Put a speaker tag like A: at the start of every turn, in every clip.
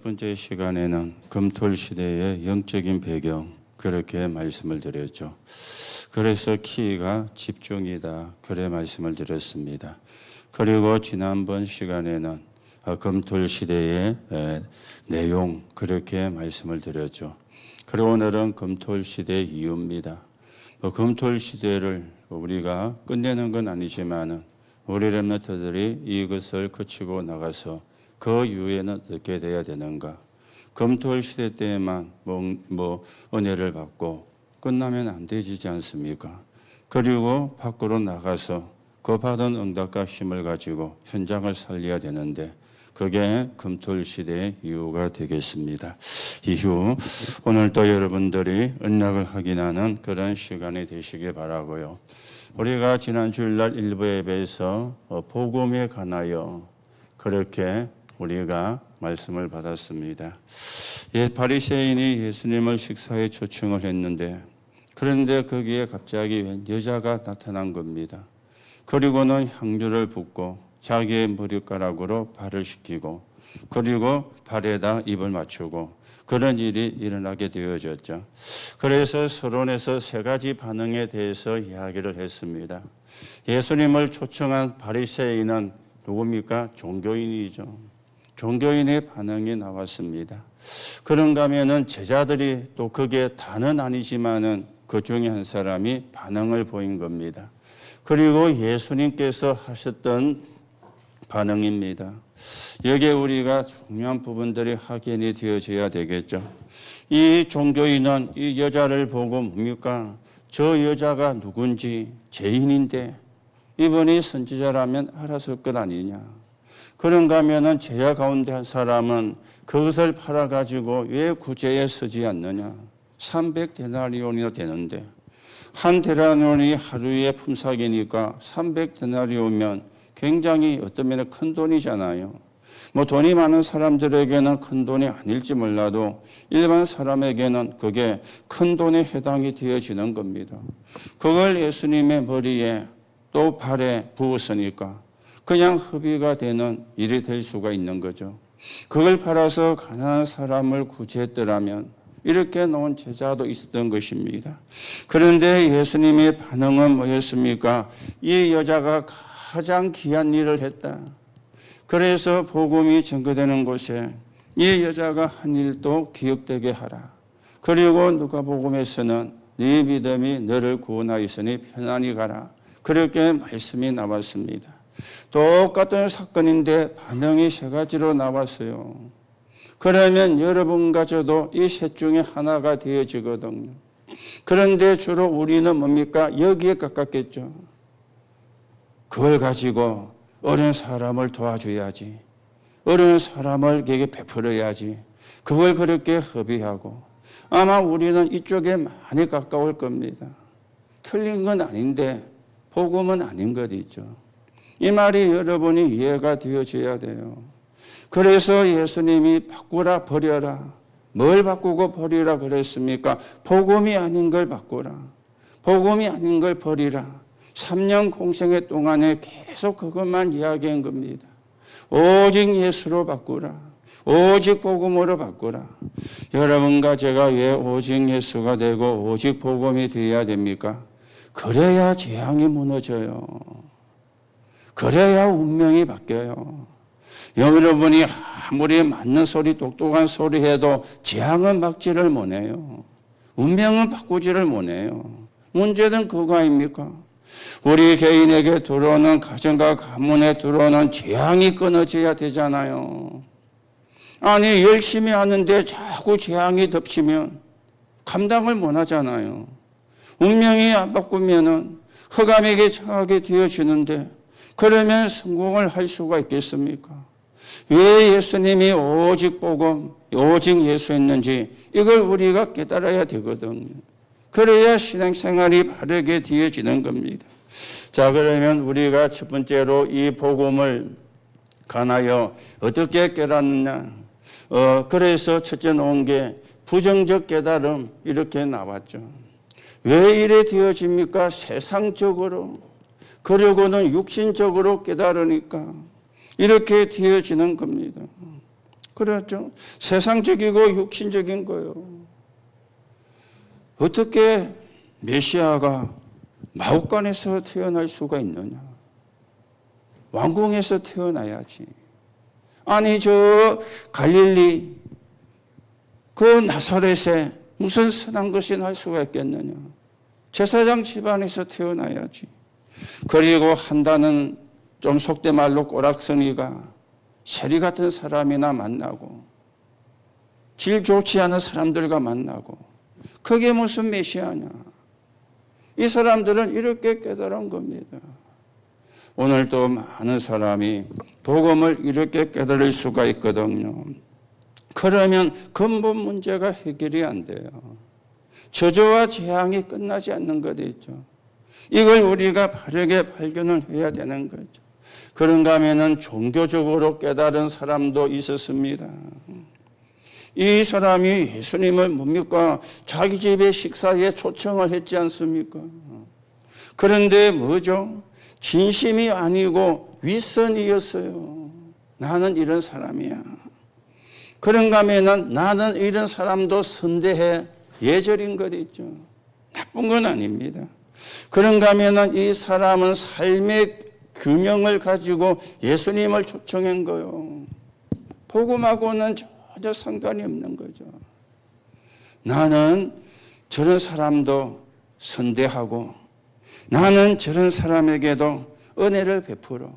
A: 첫 번째 시간에는 금토일 시대의 영적인 배경 그렇게 말씀을 드렸죠. 그래서 키가 집중이다 그래 말씀을 드렸습니다. 그리고 지난번 시간에는 금토일 시대의 내용 그렇게 말씀을 드렸죠. 그리고 오늘은 금토일 시대의 이유입니다. 금토일 시대를 우리가 끝내는 건 아니지만은 우리 렘넌트들이 이것을 거치고 나가서 그 이후에는 어떻게 돼야 되는가? 금토일 시대 때에만 은혜를 받고 끝나면 안 되지 않습니까? 그리고 밖으로 나가서 그 받은 응답과 힘을 가지고 현장을 살려야 되는데 그게 금토일 시대의 이유가 되겠습니다. 이후 오늘 또 여러분들이 언약을 확인하는 그런 시간이 되시기 바라고요. 우리가 지난 주일날 일부 예배에서 복음에 관하여 그렇게 우리가 말씀을 받았습니다. 바리새인이 예수님을 식사에 초청을 했는데 그런데 거기에 갑자기 여자가 나타난 겁니다. 그리고는 향유를 붓고 자기의 머리카락으로 발을 씻기고 그리고 발에다 입을 맞추고 그런 일이 일어나게 되어졌죠. 그래서 서론에서 세 가지 반응에 대해서 이야기를 했습니다. 예수님을 초청한 바리새인은 누굽니까? 종교인이죠. 종교인의 반응이 나왔습니다. 그런가 하면은 제자들이 또 그게 다는 아니지만은 그 중에 한 사람이 반응을 보인 겁니다. 그리고 예수님께서 하셨던 반응입니다. 여기에 우리가 중요한 부분들이 확인이 되어져야 되겠죠. 이 종교인은 이 여자를 보고 뭡니까? 저 여자가 누군지 죄인인데 이분이 선지자라면 알았을 것 아니냐. 그런가 하면은 제자 가운데 한 사람은 그것을 팔아가지고 왜 구제에 서지 않느냐. 300데나리온이나 되는데 한 데나리온이 하루에 품삯이니까 300데나리온이면 굉장히 어떤 면에 큰 돈이잖아요. 돈이 많은 사람들에게는 큰 돈이 아닐지 몰라도 일반 사람에게는 그게 큰 돈에 해당이 되어지는 겁니다. 그걸 예수님의 머리에 또 발에 부었으니까 그냥 허비가 되는 일이 될 수가 있는 거죠. 그걸 팔아서 가난한 사람을 구제했더라면 이렇게 놓은 제자도 있었던 것입니다. 그런데 예수님의 반응은 뭐였습니까? 이 여자가 가장 귀한 일을 했다. 그래서 복음이 전거되는 곳에 이 여자가 한 일도 기억되게 하라. 그리고 누가복음에서는 네 믿음이 너를 구원하였으니 편안히 가라. 그렇게 말씀이 나왔습니다. 똑같은 사건인데 반응이 세 가지로 나왔어요. 그러면 여러분과 저도 이 셋 중에 하나가 되어지거든요. 그런데 주로 우리는 뭡니까? 여기에 가깝겠죠. 그걸 가지고 어려운 사람을 도와줘야지. 어려운 사람에게 베풀어야지. 그걸 그렇게 허비하고 아마 우리는 이쪽에 많이 가까울 겁니다. 틀린 건 아닌데 복음은 아닌 것 있죠. 이 말이 여러분이 이해가 되어져야 돼요. 그래서 예수님이 바꾸라 버려라. 뭘 바꾸고 버리라 그랬습니까? 복음이 아닌 걸 바꾸라. 복음이 아닌 걸 버리라. 3년 공생애 동안에 계속 그것만 이야기한 겁니다. 오직 예수로 바꾸라. 오직 복음으로 바꾸라. 여러분과 제가 왜 오직 예수가 되고 오직 복음이 되어야 됩니까? 그래야 재앙이 무너져요. 그래야 운명이 바뀌어요. 여러분이 아무리 맞는 소리 똑똑한 소리 해도 재앙은 막지를 못해요. 운명은 바꾸지를 못해요. 문제는 그거 아닙니까? 우리 개인에게 들어오는 가정과 가문에 들어오는 재앙이 끊어져야 되잖아요. 아니 열심히 하는데 자꾸 재앙이 덮치면 감당을 못하잖아요. 운명이 안 바꾸면은 흑암에게 처하게 되어지는데 그러면 성공을 할 수가 있겠습니까? 왜 예수님이 오직 복음, 오직 예수였는지 이걸 우리가 깨달아야 되거든요. 그래야 신앙생활이 바르게 되어지는 겁니다. 자, 그러면 우리가 첫 번째로 이 복음을 관하여 어떻게 깨닫느냐. 그래서 첫째 놓은 게 부정적 깨달음 이렇게 나왔죠. 왜 이래 되어집니까? 세상적으로. 그리고는 육신적으로 깨달으니까 이렇게 되어지는 겁니다. 그렇죠? 세상적이고 육신적인 거요. 어떻게 메시아가 마옥간에서 태어날 수가 있느냐? 왕궁에서 태어나야지. 아니 저 갈릴리 그 나사렛에 무슨 선한 것이 날 수가 있겠느냐? 제사장 집안에서 태어나야지. 그리고 한다는 좀 속된 말로 꼬락서니가 세리 같은 사람이나 만나고 질 좋지 않은 사람들과 만나고 그게 무슨 메시아냐? 이 사람들은 이렇게 깨달은 겁니다. 오늘도 많은 사람이 복음을 이렇게 깨달을 수가 있거든요. 그러면 근본 문제가 해결이 안 돼요. 저주와 재앙이 끝나지 않는 것이죠. 이걸 우리가 바르게 발견을 해야 되는 거죠. 그런가 하면은 종교적으로 깨달은 사람도 있었습니다. 이 사람이 예수님을 뭡니까? 자기 집에 식사에 초청을 했지 않습니까? 그런데 뭐죠? 진심이 아니고 윗선이었어요. 나는 이런 사람이야. 그런가 하면은 나는 이런 사람도 선대해 예절인 것 있죠. 나쁜 건 아닙니다. 그런가 하면은 이 사람은 삶의 규명을 가지고 예수님을 초청한 거요. 복음하고는 전혀 상관이 없는 거죠. 나는 저런 사람도 선대하고 나는 저런 사람에게도 은혜를 베풀어.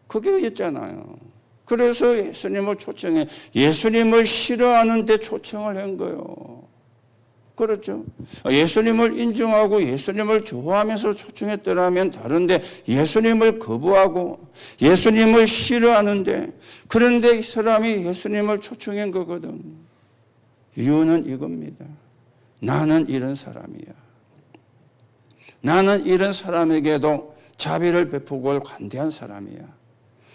A: 그게 있잖아요. 그래서 예수님을 초청해. 예수님을 싫어하는데 초청을 한 거예요. 그렇죠. 예수님을 인정하고 예수님을 좋아하면서 초청했더라면 다른데 예수님을 거부하고 예수님을 싫어하는데 그런데 이 사람이 예수님을 초청한 거거든. 이유는 이겁니다. 나는 이런 사람이야. 나는 이런 사람에게도 자비를 베푸고 관대한 사람이야.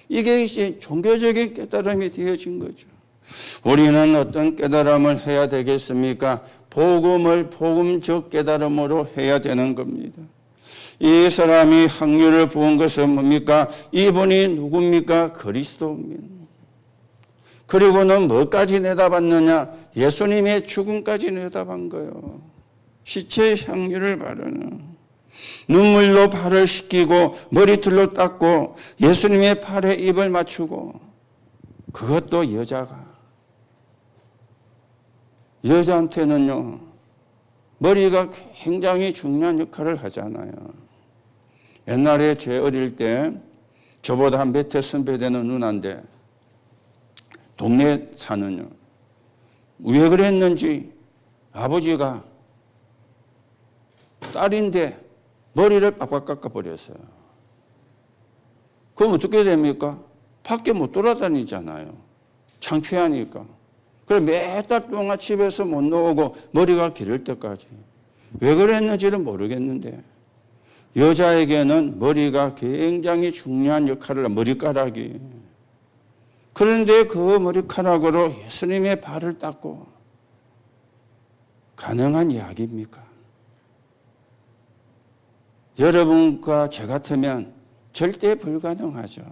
A: 이게 이제 종교적인 깨달음이 되어진 거죠. 우리는 어떤 깨달음을 해야 되겠습니까? 복음을 복음적 깨달음으로 해야 되는 겁니다. 이 사람이 확률을 부은 것은 뭡니까? 이분이 누굽니까? 그리스도입니다. 그리고는 뭐까지 내다봤느냐? 예수님의 죽음까지 내다본 거예요. 시체의 향유를 바르는. 눈물로 발을 씻기고 머리털로 닦고 예수님의 팔에 입을 맞추고 그것도 여자한테는요 머리가 굉장히 중요한 역할을 하잖아요. 옛날에 제 어릴 때 저보다 한 몇 해 선배되는 누나인데 동네에 사는요. 왜 그랬는지 아버지가 딸인데 머리를 빡빡 깎아버렸어요. 그럼 어떻게 됩니까? 밖에 못 돌아다니잖아요. 창피하니까. 그래서 몇 달 동안 집에서 못 나오고 머리가 기를 때까지. 왜 그랬는지는 모르겠는데 여자에게는 머리가 굉장히 중요한 역할을 해요. 머리카락이. 그런데 그 머리카락으로 예수님의 발을 닦고 가능한 이야기입니까? 여러분과 저 같으면 절대 불가능하죠.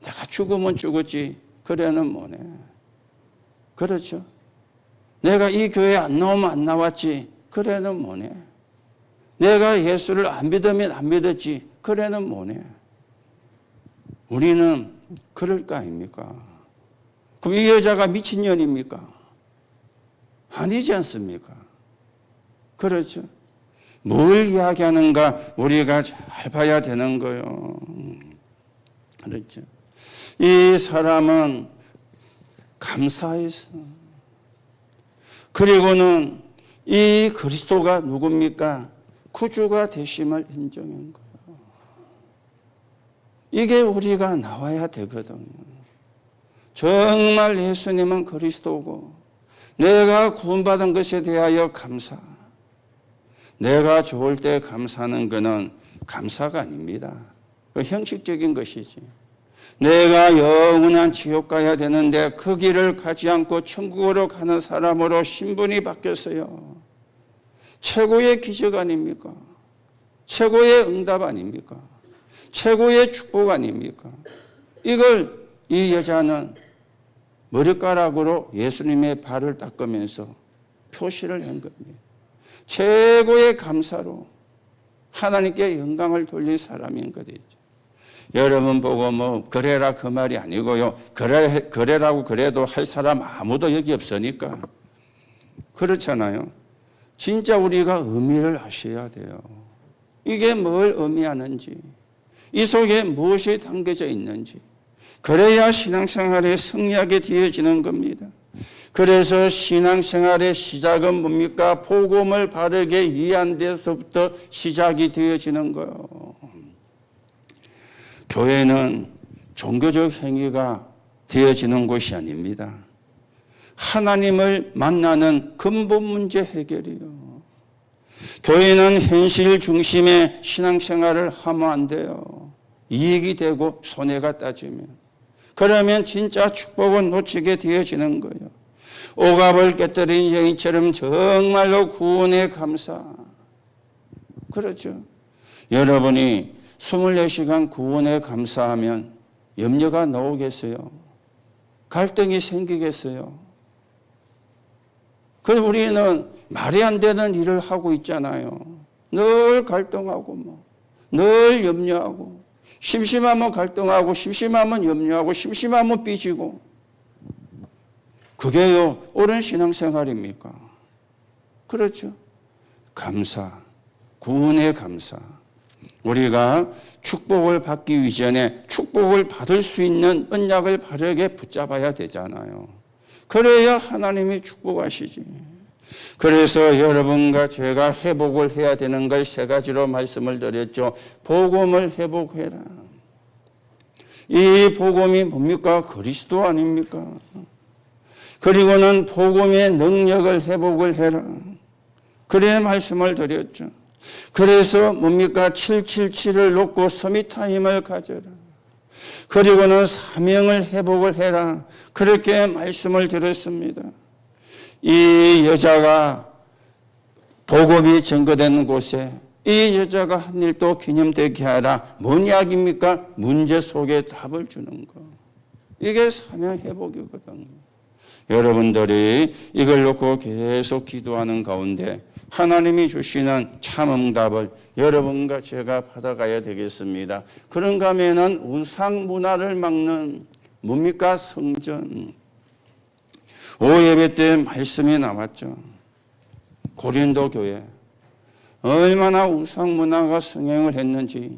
A: 내가 죽으면 죽었지 그래는 뭐네. 그렇죠. 내가 이 교회 안 나오면 안 나왔지 그래는 뭐네. 내가 예수를 안 믿으면 안 믿었지 그래는 뭐네. 우리는 그럴 거 아닙니까? 그럼 이 여자가 미친년입니까? 아니지 않습니까? 그렇죠. 뭘 이야기하는가 우리가 잘 봐야 되는 거예요. 그렇죠. 이 사람은 감사했어. 그리고는 이 그리스도가 누굽니까? 구주가 되심을 인정한 거예요. 이게 우리가 나와야 되거든요. 정말 예수님은 그리스도고 내가 구원받은 것에 대하여 감사. 내가 좋을 때 감사하는 것은 감사가 아닙니다. 그 형식적인 것이지. 내가 영원한 지옥 가야 되는데 그 길을 가지 않고 천국으로 가는 사람으로 신분이 바뀌었어요. 최고의 기적 아닙니까? 최고의 응답 아닙니까? 최고의 축복 아닙니까? 이걸 이 여자는 머리카락으로 예수님의 발을 닦으면서 표시를 한 겁니다. 최고의 감사로 하나님께 영광을 돌린 사람인 것이죠. 여러분 보고 뭐 그래라 그 말이 아니고요. 그래라고 그래도 할 사람 아무도 여기 없으니까. 그렇잖아요. 진짜 우리가 의미를 아셔야 돼요. 이게 뭘 의미하는지, 이 속에 무엇이 담겨져 있는지, 그래야 신앙생활에 승리하게 되어지는 겁니다. 그래서 신앙생활의 시작은 뭡니까? 복음을 바르게 이해한 데서부터 시작이 되어지는 거예요. 교회는 종교적 행위가 되어지는 곳이 아닙니다. 하나님을 만나는 근본 문제 해결이요. 교회는 현실 중심의 신앙생활을 하면 안 돼요. 이익이 되고 손해가 따지면. 그러면 진짜 축복은 놓치게 되어지는 거예요. 오갑을 깨뜨린 여인처럼 정말로 구원에 감사. 그렇죠. 여러분이 24시간 구원에 감사하면 염려가 나오겠어요? 갈등이 생기겠어요? 그래서 우리는 말이 안 되는 일을 하고 있잖아요. 늘 갈등하고 늘 염려하고, 심심하면 갈등하고, 심심하면 염려하고, 심심하면 삐지고. 그게요, 옳은 신앙생활입니까? 그렇죠. 감사, 구원의 감사. 우리가 축복을 받기 이전에 축복을 받을 수 있는 언약을 바르게 붙잡아야 되잖아요. 그래야 하나님이 축복하시지. 그래서 여러분과 제가 회복을 해야 되는 걸 3가지로 말씀을 드렸죠. 복음을 회복해라. 이 복음이 뭡니까? 그리스도 아닙니까? 그리고는 복음의 능력을 회복을 해라. 그래 말씀을 드렸죠. 그래서 뭡니까? 777을 놓고 서밋타임을 가져라. 그리고는 사명을 회복을 해라. 그렇게 말씀을 드렸습니다. 이 여자가 복음이 증거되는 곳에 이 여자가 한 일도 기념되게 하라. 뭔 이야기입니까? 문제 속에 답을 주는 거. 이게 사명 회복이거든요. 여러분들이 이걸 놓고 계속 기도하는 가운데 하나님이 주시는 참 응답을 여러분과 제가 받아가야 되겠습니다. 그런가 하면은 우상 문화를 막는 뭡니까? 성전. 5예배 때 말씀이 나왔죠. 고린도 교회. 얼마나 우상 문화가 성행을 했는지,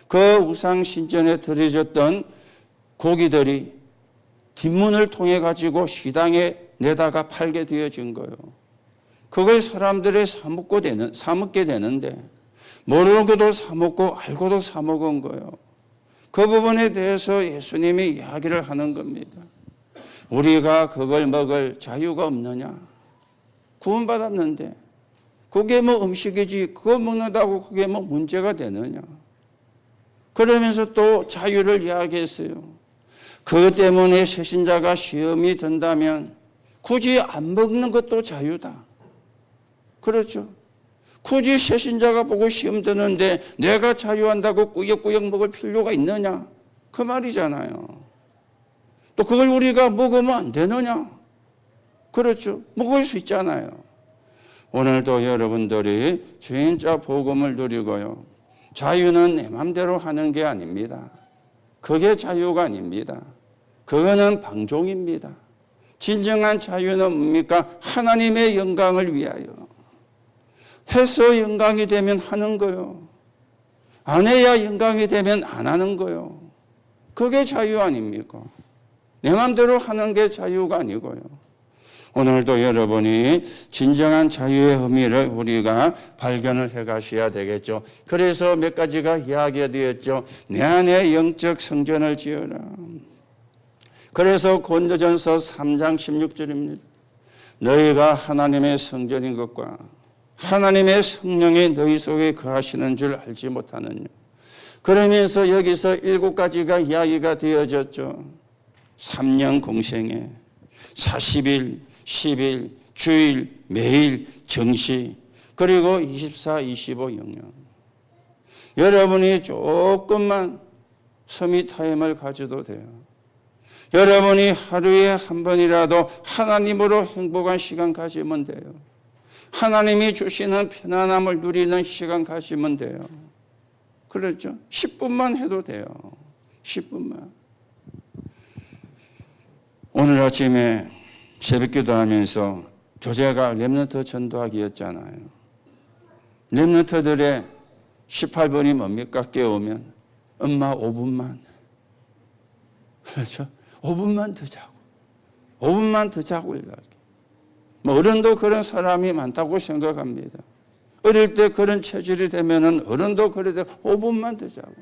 A: 그 우상 신전에 들여졌던 고기들이 뒷문을 통해 가지고 시장에 내다가 팔게 되어진 거예요. 그걸 사람들이 사먹게 되는데 모르고도 사먹고 알고도 사먹은 거예요. 그 부분에 대해서 예수님이 이야기를 하는 겁니다. 우리가 그걸 먹을 자유가 없느냐? 구원받았는데 그게 뭐 음식이지 그거 먹는다고 그게 뭐 문제가 되느냐? 그러면서 또 자유를 이야기했어요. 그것 때문에 새신자가 시험이 든다면 굳이 안 먹는 것도 자유다. 그렇죠. 굳이 새신자가 보고 시험 드는데 내가 자유한다고 꾸역꾸역 먹을 필요가 있느냐? 그 말이잖아요. 또 그걸 우리가 먹으면 안 되느냐? 그렇죠. 먹을 수 있잖아요. 오늘도 여러분들이 진짜 복음을 누리고요. 자유는 내 맘대로 하는 게 아닙니다. 그게 자유가 아닙니다. 그거는 방종입니다. 진정한 자유는 뭡니까? 하나님의 영광을 위하여. 해서 영광이 되면 하는 거요. 안 해야 영광이 되면 안 하는 거요. 그게 자유 아닙니까? 내 마음대로 하는 게 자유가 아니고요. 오늘도 여러분이 진정한 자유의 의미를 우리가 발견을 해 가셔야 되겠죠. 그래서 몇 가지가 이야기가 되었죠. 내 안에 영적 성전을 지어라. 그래서 고린도전서 3장 16절입니다. 너희가 하나님의 성전인 것과 하나님의 성령이 너희 속에 거하시는 줄 알지 못하느냐. 그러면서 여기서 7가지가 이야기가 되어졌죠. 3년 공생애, 40일, 10일, 주일, 매일, 정시, 그리고 24, 25 영역. 여러분이 조금만 서밋타임을 가져도 돼요. 여러분이 하루에 한 번이라도 하나님으로 행복한 시간 가지면 돼요. 하나님이 주시는 편안함을 누리는 시간 가지면 돼요. 그렇죠? 10분만 해도 돼요. 10분만. 오늘 아침에 새벽 기도하면서 교재가 렘넌트 전도하기였잖아요. 렘넌트들의 18번이 뭡니까? 깨우면 엄마 5분만. 그렇죠? 5분만 더 자고. 5분만 더 자고 일하게. 어른도 그런 사람이 많다고 생각합니다. 어릴 때 그런 체질이 되면은 어른도 그래도 5분만 더 자고.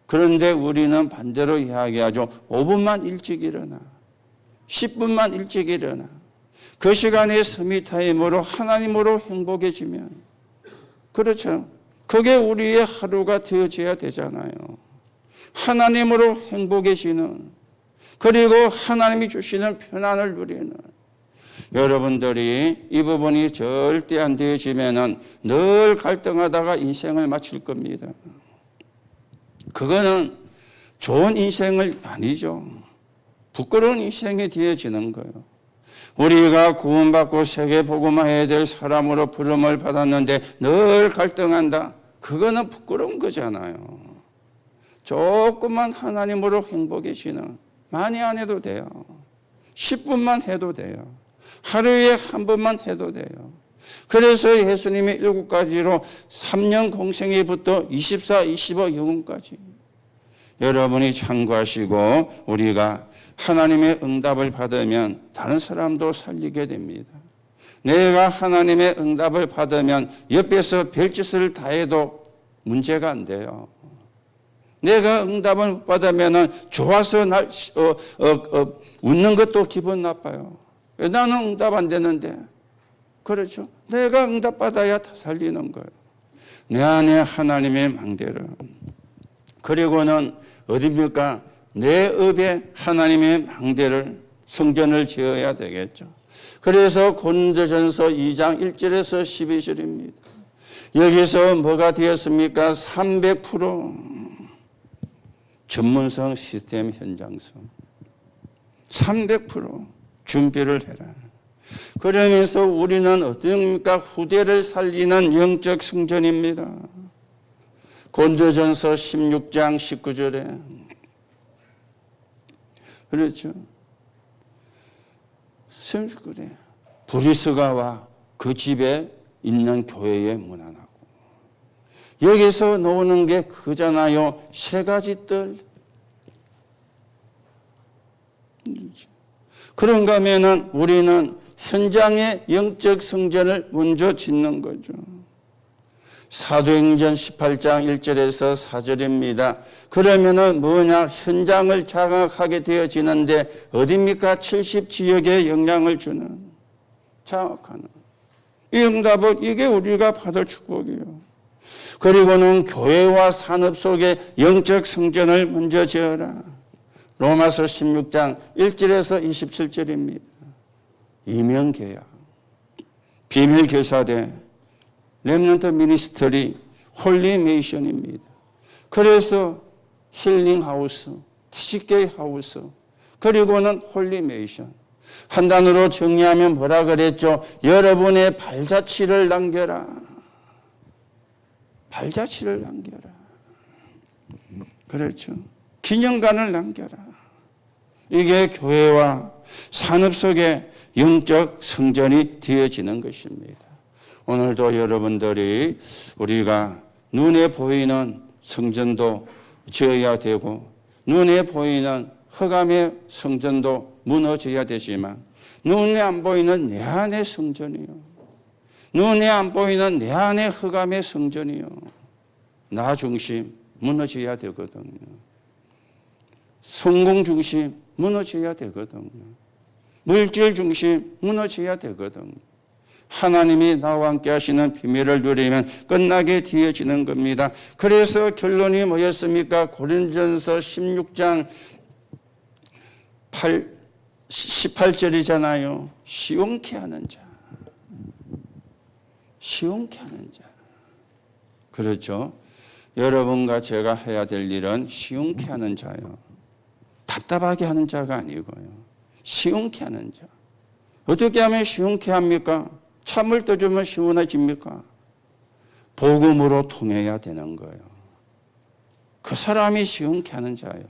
A: 그런데 우리는 반대로 이야기하죠. 5분만 일찍 일어나. 10분만 일찍 일어나. 그 시간에 서밋타임으로 하나님으로 행복해지면. 그렇죠. 그게 우리의 하루가 되어져야 되잖아요. 하나님으로 행복해지는, 그리고 하나님이 주시는 편안을 누리는. 여러분들이 이 부분이 절대 안 되어지면은 늘 갈등하다가 인생을 마칠 겁니다. 그거는 좋은 인생을 아니죠. 부끄러운 인생이 되어지는 거예요. 우리가 구원받고 세계복음화해야 될 사람으로 부름을 받았는데 늘 갈등한다. 그거는 부끄러운 거잖아요. 조금만 하나님으로 행복해지는, 많이 안 해도 돼요. 10분만 해도 돼요. 하루에 한 번만 해도 돼요. 그래서 예수님이 7가지로 3년 공생애부터 24, 25 영혼까지 여러분이 참고하시고 우리가 하나님의 응답을 받으면 다른 사람도 살리게 됩니다. 내가 하나님의 응답을 받으면 옆에서 별짓을 다 해도 문제가 안 돼요. 내가 응답을 못 받으면 좋아서 웃는 것도 기분 나빠요. 나는 응답 안 되는데. 그렇죠? 내가 응답 받아야 다 살리는 거예요. 내 안에 하나님의 망대를. 그리고는 어디입니까? 내 업에 하나님의 망대를, 성전을 지어야 되겠죠. 그래서 고린도전서 2장 1절에서 12절입니다. 여기서 뭐가 되었습니까? 300% 전문성 시스템 현장성. 300% 준비를 해라. 그러면서 우리는 어떻습니까? 후대를 살리는 영적 성전입니다. 고린도전서 16장 19절에 그렇죠. 그래. 브리스가와 그 집에 있는 교회에 문안하고 여기서 나오는 게 그잖아요. 3가지 뜰. 그런가 하면은 우리는 현장의 영적 성전을 먼저 짓는 거죠. 사도행전 18장 1절에서 4절입니다. 그러면은 뭐냐? 현장을 장악하게 되어지는데 어디입니까? 70지역에 영향을 주는, 장악하는. 이 응답은 이게 우리가 받을 축복이에요. 그리고는 교회와 산업 속에 영적 성전을 먼저 지어라. 로마서 16장 1절에서 27절입니다. 이명계약, 비밀교사대, 렘넌트 미니스트리, 홀리메이션입니다. 그래서 힐링하우스, TCK 하우스, 그리고는 홀리메이션. 한 단어로 정리하면 뭐라 그랬죠? 여러분의 발자취를 남겨라. 발자취를 남겨라. 그렇죠. 기념관을 남겨라. 이게 교회와 산업 속에 영적 성전이 되어지는 것입니다. 오늘도 여러분들이 우리가 눈에 보이는 성전도 지어야 되고 눈에 보이는 흑암의 성전도 무너져야 되지만 눈에 안 보이는 내 안의 성전이요. 눈에 안 보이는 내 안의 흑암의 성전이요. 나 중심 무너져야 되거든요. 성공 중심 무너져야 되거든요. 물질 중심 무너져야 되거든요. 하나님이 나와 함께 하시는 비밀을 누리면 끝나게 되어지는 겁니다. 그래서 결론이 뭐였습니까? 고린도전서 16장 18절이잖아요. 시원케 하는 자. 시원케 하는 자. 그렇죠. 여러분과 제가 해야 될 일은 시원케 하는 자요. 답답하게 하는 자가 아니고요. 시원케 하는 자. 어떻게 하면 시원케 합니까? 참을 떠주면 시원해집니까? 복음으로 통해야 되는 거예요. 그 사람이 시원케 하는 자예요.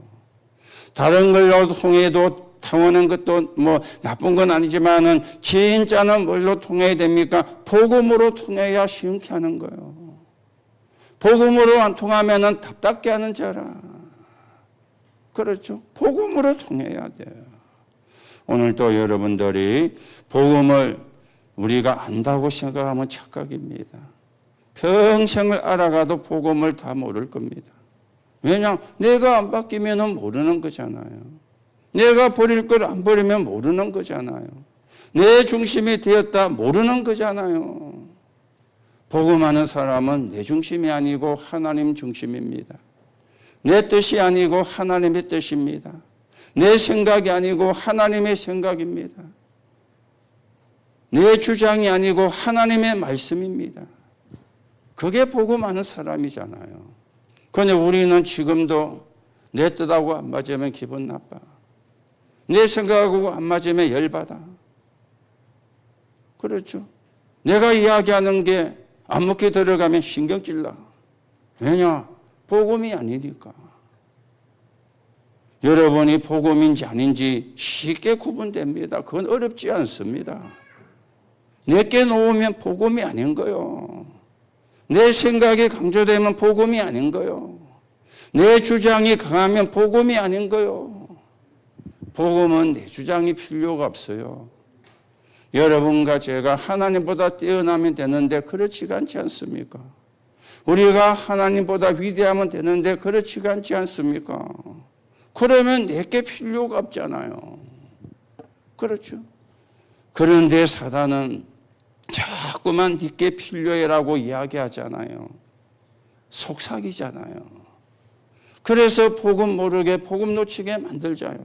A: 다른 걸로 통해도 타오는 것도 뭐 나쁜 건 아니지만은 진짜는 뭘로 통해야 됩니까? 복음으로 통해야 시원케 하는 거예요. 복음으로 안 통하면은 답답게 하는 자라. 그렇죠? 복음으로 통해야 돼요. 오늘도 여러분들이 복음을 우리가 안다고 생각하면 착각입니다. 평생을 알아가도 복음을 다 모를 겁니다. 왜냐? 내가 안 바뀌면 모르는 거잖아요. 내가 버릴 걸 안 버리면 모르는 거잖아요. 내 중심이 되었다 모르는 거잖아요. 복음하는 사람은 내 중심이 아니고 하나님 중심입니다. 내 뜻이 아니고 하나님의 뜻입니다. 내 생각이 아니고 하나님의 생각입니다. 내 주장이 아니고 하나님의 말씀입니다. 그게 복음하는 사람이잖아요. 그런데 우리는 지금도 내 뜻하고 안 맞으면 기분 나빠. 내 생각하고 안 맞으면 열받아. 그렇죠? 내가 이야기하는 게 안 먹게 들어가면 신경질 나. 왜냐? 복음이 아니니까. 여러분이 복음인지 아닌지 쉽게 구분됩니다. 그건 어렵지 않습니다. 내게 놓으면 복음이 아닌 거요. 내 생각이 강조되면 복음이 아닌 거요. 내 주장이 강하면 복음이 아닌 거요. 복음은 내 주장이 필요가 없어요. 여러분과 제가 하나님보다 뛰어나면 되는데 그렇지가 않지 않습니까? 우리가 하나님보다 위대하면 되는데 그렇지가 않지 않습니까? 그러면 내게 필요가 없잖아요. 그렇죠? 그런데 사단은 자꾸만 네게 필요해라고 이야기하잖아요. 속삭이잖아요. 그래서 복음 모르게 복음 놓치게 만들자요.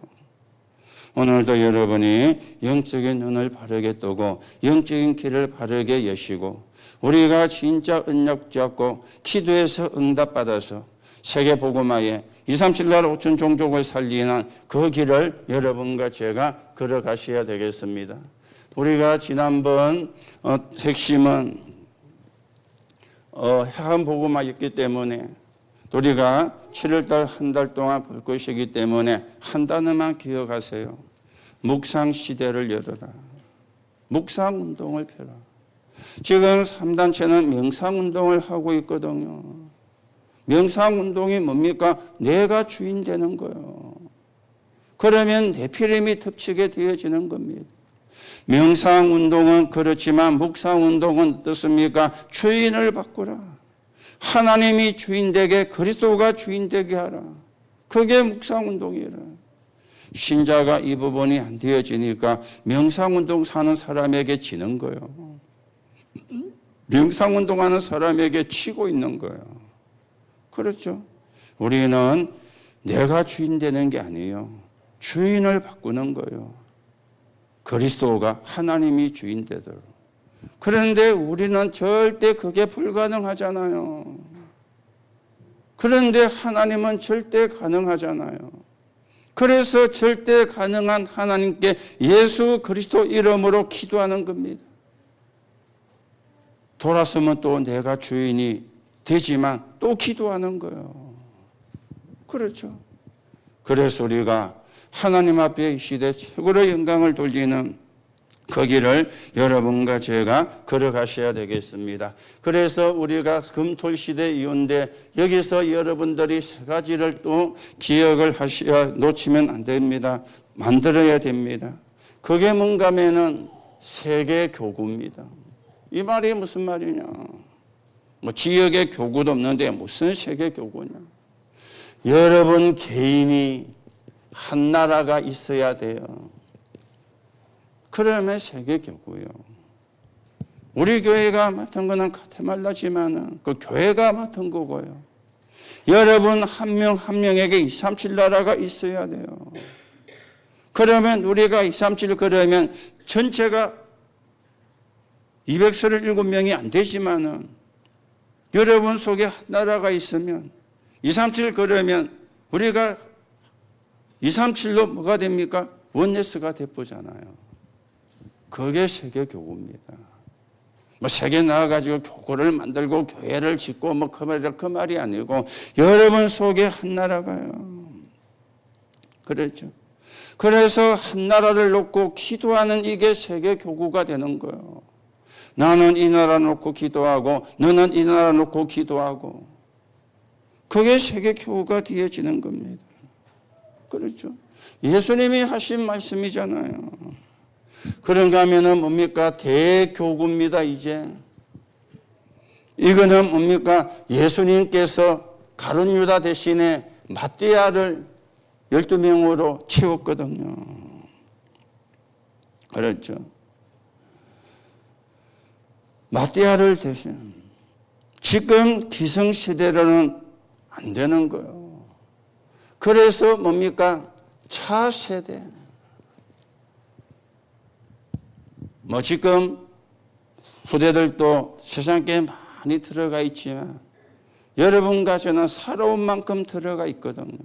A: 오늘도 여러분이 영적인 눈을 바르게 뜨고 영적인 길을 바르게 여시고 우리가 진짜 언약 잡고 기도해서 응답받아서 세계복음화에 237나라 5천 종족을 살리는 그 길을 여러분과 제가 걸어가셔야 되겠습니다. 우리가 지난번 핵심은 해안복음화였기 때문에 우리가 7월달 한 달 동안 볼 것이기 때문에 한 단어만 기억하세요. 묵상시대를 열어라. 묵상운동을 펴라. 지금 3단체는 명상운동을 하고 있거든요. 명상운동이 뭡니까? 내가 주인 되는 거예요. 그러면 네피림이 덮치게 되어지는 겁니다. 명상운동은 그렇지만 묵상운동은 어떻습니까? 주인을 바꾸라. 하나님이 주인 되게 그리스도가 주인 되게 하라. 그게 묵상운동이라. 신자가 이 부분이 안 되어지니까 명상운동 사는 사람에게 지는 거예요. 명상운동하는 사람에게 치고 있는 거예요. 그렇죠? 우리는 내가 주인 되는 게 아니에요. 주인을 바꾸는 거예요. 그리스도가 하나님이 주인 되도록. 그런데 우리는 절대 그게 불가능하잖아요. 그런데 하나님은 절대 가능하잖아요. 그래서 절대 가능한 하나님께 예수 그리스도 이름으로 기도하는 겁니다. 돌아서면 또 내가 주인이 되지만 또 기도하는 거예요. 그렇죠. 그래서 우리가 하나님 앞에 이 시대 최고로 영광을 돌리는 그 길을 여러분과 제가 걸어가셔야 되겠습니다. 그래서 우리가 금토시대 이후인데 여기서 여러분들이 세 가지를 또 기억을 하셔야 놓치면 안 됩니다. 만들어야 됩니다. 그게 뭔가 하면은 세계교구입니다. 이 말이 무슨 말이냐. 뭐 지역에 교구도 없는데 무슨 세계교구냐. 여러분 개인이 한 나라가 있어야 돼요. 그러면 세계교구예요. 우리 교회가 맡은 거는 가테말라지만은 그 교회가 맡은 거고요. 여러분 한 명 한 명에게 237 나라가 있어야 돼요. 그러면 우리가 237 그러면 전체가 237명이 안 되지만은 여러분 속에 한 나라가 있으면 237 그러면 우리가 237로 뭐가 됩니까? 원네스가 돼보잖아요. 그게 세계교구입니다. 뭐 세계 나와가지고 교구를 만들고 교회를 짓고 뭐 그 말이 아니고 여러분 속에 한 나라가요. 그랬죠. 그래서 한 나라를 놓고 기도하는 이게 세계교구가 되는 거예요. 나는 이 나라 놓고 기도하고 너는 이 나라 놓고 기도하고 그게 세계교구가 되어지는 겁니다. 그렇죠. 예수님이 하신 말씀이잖아요. 그런가 하면은 뭡니까? 대교구입니다, 이제. 이거는 뭡니까? 예수님께서 가룟 유다 대신에 마띠아를 12명으로 채웠거든요. 그렇죠. 마띠아를 대신. 지금 기성시대로는 안 되는 거예요. 그래서 뭡니까? 차세대. 뭐 지금 후대들도 세상에 많이 들어가 있지만 여러분과 저는 살아온 만큼 들어가 있거든요.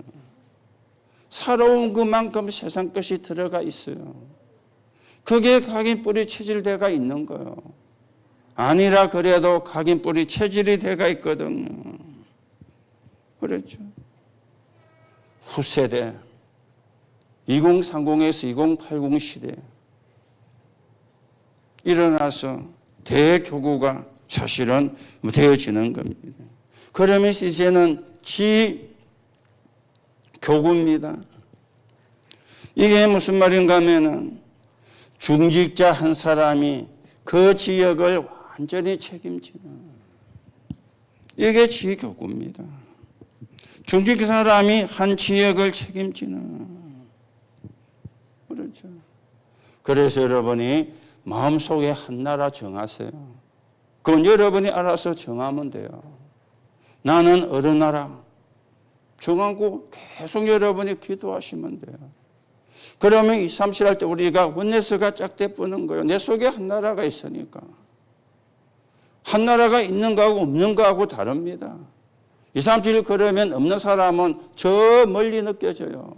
A: 살아온 그만큼 세상 것이 들어가 있어요. 그게 각인 뿌리 체질대가 있는 거예요. 아니라 그래도 각인 뿌리 체질이 돼가 있거든요. 그렇죠. 후세대 2030에서 2080 시대 일어나서 대교구가 사실은 되어지는 겁니다. 그러면서 이제는 지교구입니다. 이게 무슨 말인가 하면은 중직자 한 사람이 그 지역을 완전히 책임지는 이게 지교구입니다. 중직자 사람이 한 지역을 책임지는 그렇죠. 그래서 여러분이 마음속에 한 나라 정하세요. 그건 여러분이 알아서 정하면 돼요. 나는 어느 나라 정하고 계속 여러분이 기도하시면 돼요. 그러면 237 할 때 우리가 원네스가 짝대뿌는 거예요. 내 속에 한 나라가 있으니까. 한 나라가 있는 거하고 없는 거하고 다릅니다. 237 그러면 없는 사람은 저 멀리 느껴져요.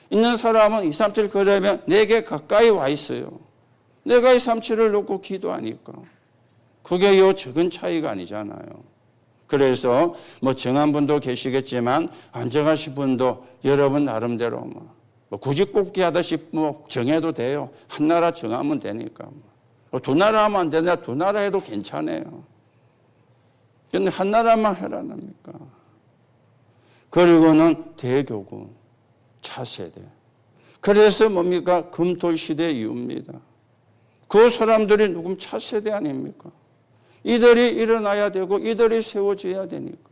A: 있는 사람은 237 그러면 내게 가까이 와 있어요. 내가 237을 놓고 기도하니까. 그게 요 적은 차이가 아니잖아요. 그래서 뭐 정한 분도 계시겠지만 안 정하신 분도 여러분 나름대로 뭐 굳이 꼽기 하듯이 뭐 정해도 돼요. 한 나라 정하면 되니까. 두 나라 하면 안 되나? 두 나라 해도 괜찮아요. 근데 한 나라만 해라랍니까? 그리고는 대교구, 차세대. 그래서 뭡니까? 금토시대 이유입니다. 그 사람들이 누구면 차세대 아닙니까? 이들이 일어나야 되고 이들이 세워져야 되니까.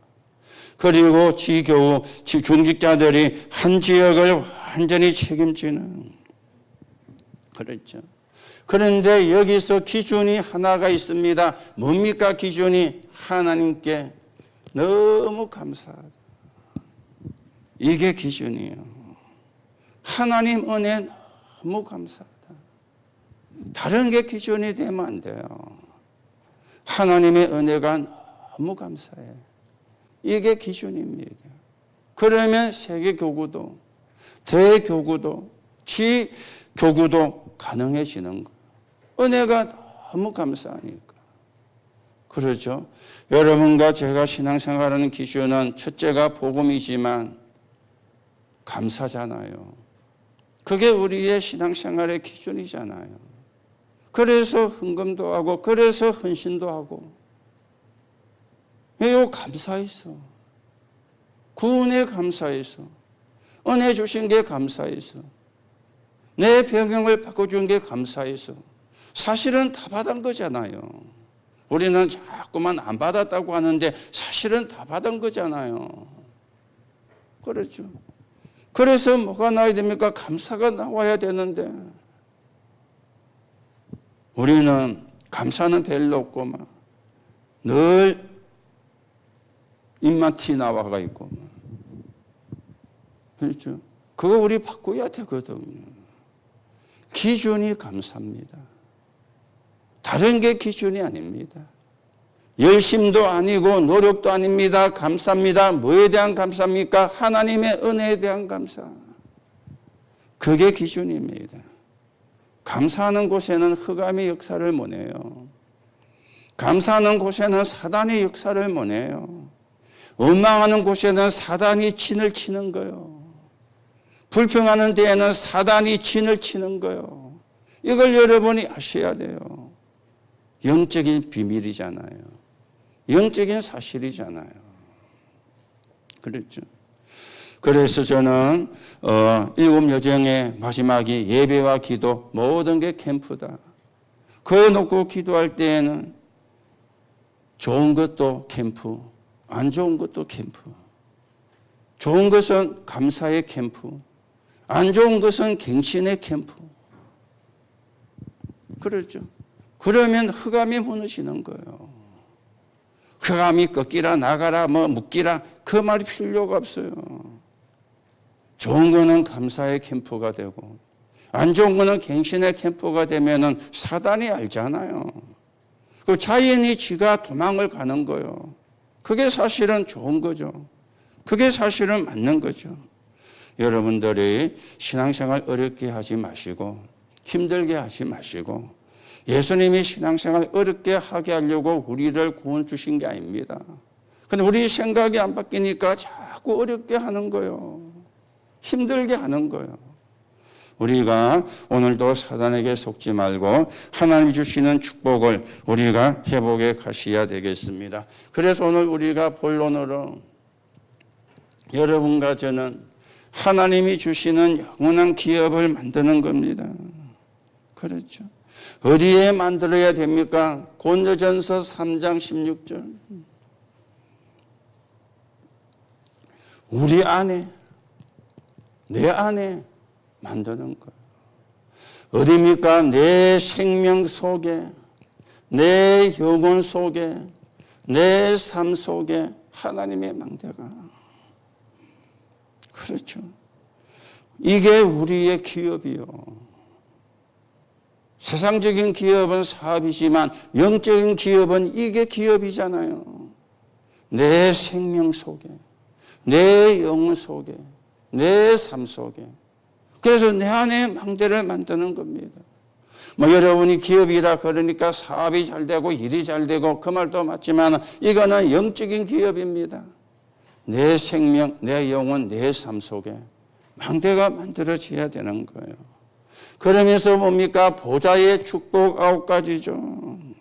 A: 그리고 지교우, 중직자들이 한 지역을 완전히 책임지는. 그렇죠. 그런데 여기서 기준이 하나가 있습니다. 뭡니까 기준이? 하나님께 너무 감사하다. 이게 기준이에요. 하나님 은혜 너무 감사하다. 다른 게 기준이 되면 안 돼요. 하나님의 은혜가 너무 감사해. 이게 기준입니다. 그러면 세계교구도 대교구도 지교구도 가능해지는 거예요. 은혜가 너무 감사하니까. 그렇죠. 여러분과 제가 신앙생활하는 기준은 첫째가 복음이지만 감사잖아요. 그게 우리의 신앙생활의 기준이잖아요. 그래서 헌금도 하고 그래서 헌신도 하고 왜요? 감사해서. 구원에 감사해서. 은혜 주신 게 감사해서. 내 병영을 바꿔준 게 감사해서. 사실은 다 받은 거잖아요. 우리는 자꾸만 안 받았다고 하는데 사실은 다 받은 거잖아요. 그렇죠. 그래서 뭐가 나와야 됩니까? 감사가 나와야 되는데 우리는 감사는 별로 없고 늘 입만 티 나와가 있고 그렇죠. 그거 우리 바꿔야 되거든요. 기준이 감사입니다. 다른 게 기준이 아닙니다. 열심도 아니고 노력도 아닙니다. 감사합니다. 뭐에 대한 감사입니까? 하나님의 은혜에 대한 감사. 그게 기준입니다. 감사하는 곳에는 흑암의 역사를 못 해요. 감사하는 곳에는 사단의 역사를 못 해요. 원망하는 곳에는 사단이 진을 치는 거예요. 불평하는 데에는 사단이 진을 치는 거예요. 이걸 여러분이 아셔야 돼요. 영적인 비밀이잖아요. 영적인 사실이잖아요. 그렇죠. 그래서 저는 일곱 여정의 마지막이 예배와 기도 모든 게 캠프다. 그거 놓고 기도할 때에는 좋은 것도 캠프, 안 좋은 것도 캠프. 좋은 것은 감사의 캠프, 안 좋은 것은 갱신의 캠프. 그렇죠. 그러면 흑암이 무너지는 거예요. 흑암이 꺾이라 나가라 묶이라 그 말이 필요가 없어요. 좋은 거는 감사의 캠프가 되고 안 좋은 거는 갱신의 캠프가 되면은 사단이 알잖아요. 그 자연히 지가 도망을 가는 거예요. 그게 사실은 좋은 거죠. 그게 사실은 맞는 거죠. 여러분들이 신앙생활 어렵게 하지 마시고 힘들게 하지 마시고 예수님이 신앙생활 어렵게 하게 하려고 우리를 구원 주신 게 아닙니다. 근데 우리 생각이 안 바뀌니까 자꾸 어렵게 하는 거예요. 힘들게 하는 거예요. 우리가 오늘도 사단에게 속지 말고 하나님이 주시는 축복을 우리가 회복해 가셔야 되겠습니다. 그래서 오늘 우리가 본론으로 여러분과 저는 하나님이 주시는 영원한 기업을 만드는 겁니다. 그렇죠. 어디에 만들어야 됩니까? 고린도전서 3장 16절. 우리 안에, 내 안에 만드는 거예요. 어디입니까? 내 생명 속에, 내 영혼 속에, 내 삶 속에 하나님의 망대가. 그렇죠. 이게 우리의 기업이요. 세상적인 기업은 사업이지만 영적인 기업은 이게 기업이잖아요. 내 생명 속에, 내 영혼 속에, 내 삶 속에. 그래서 내 안에 망대를 만드는 겁니다. 여러분이 기업이다 그러니까 사업이 잘 되고 일이 잘 되고 그 말도 맞지만 이거는 영적인 기업입니다. 내 생명, 내 영혼, 내 삶 속에 망대가 만들어져야 되는 거예요. 그러면서 뭡니까? 보좌의 축복 9가지죠.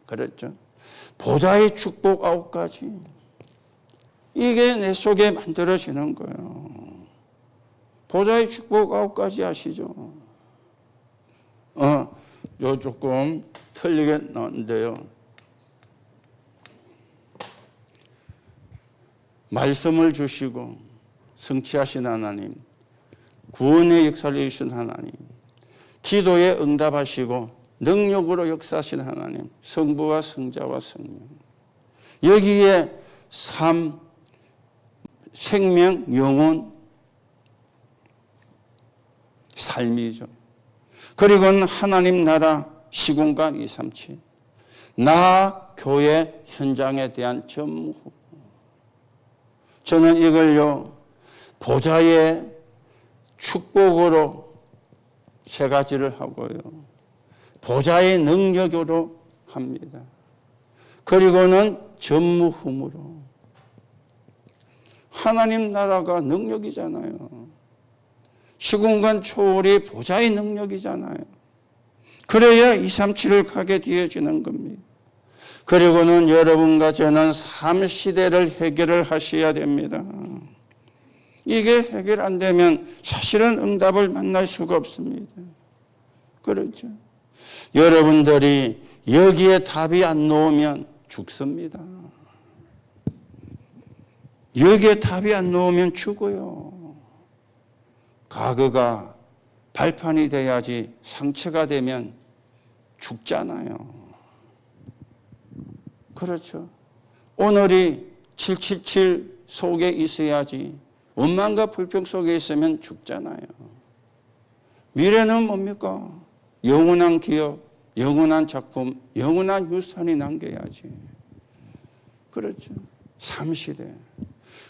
A: 그렇죠? 보좌의 축복 9가지. 이게 내 속에 만들어지는 거예요. 보좌의 축복 9가지 아시죠? 요 조금 틀리게 나왔는데요. 말씀을 주시고 성취하신 하나님, 구원의 역사를 이루신 하나님, 기도에 응답하시고 능력으로 역사하신 하나님, 성부와 성자와 성령. 여기에 삶, 생명, 영혼, 삶이죠. 그리고는 하나님 나라 시공간 237, 나 교회 현장에 대한 전무. 저는 이걸요 보좌의 축복으로 3가지를 하고요, 보좌의 능력으로 합니다. 그리고는 전무후무로. 하나님 나라가 능력이잖아요. 시공간 초월이 보좌의 능력이잖아요. 그래야 237을 가게 되어지는 겁니다. 그리고는 여러분과 저는 삶 시대를 해결을 하셔야 됩니다. 이게 해결 안 되면 사실은 응답을 만날 수가 없습니다. 그렇죠. 여러분들이 여기에 답이 안 나오면 죽습니다. 여기에 답이 안 나오면 죽어요. 과거가 발판이 돼야지 상처가 되면 죽잖아요. 그렇죠. 오늘이 777 속에 있어야지 원망과 불평 속에 있으면 죽잖아요. 미래는 뭡니까? 영원한 기업, 영원한 작품, 영원한 유산이 남겨야지. 그렇죠. 삶시대.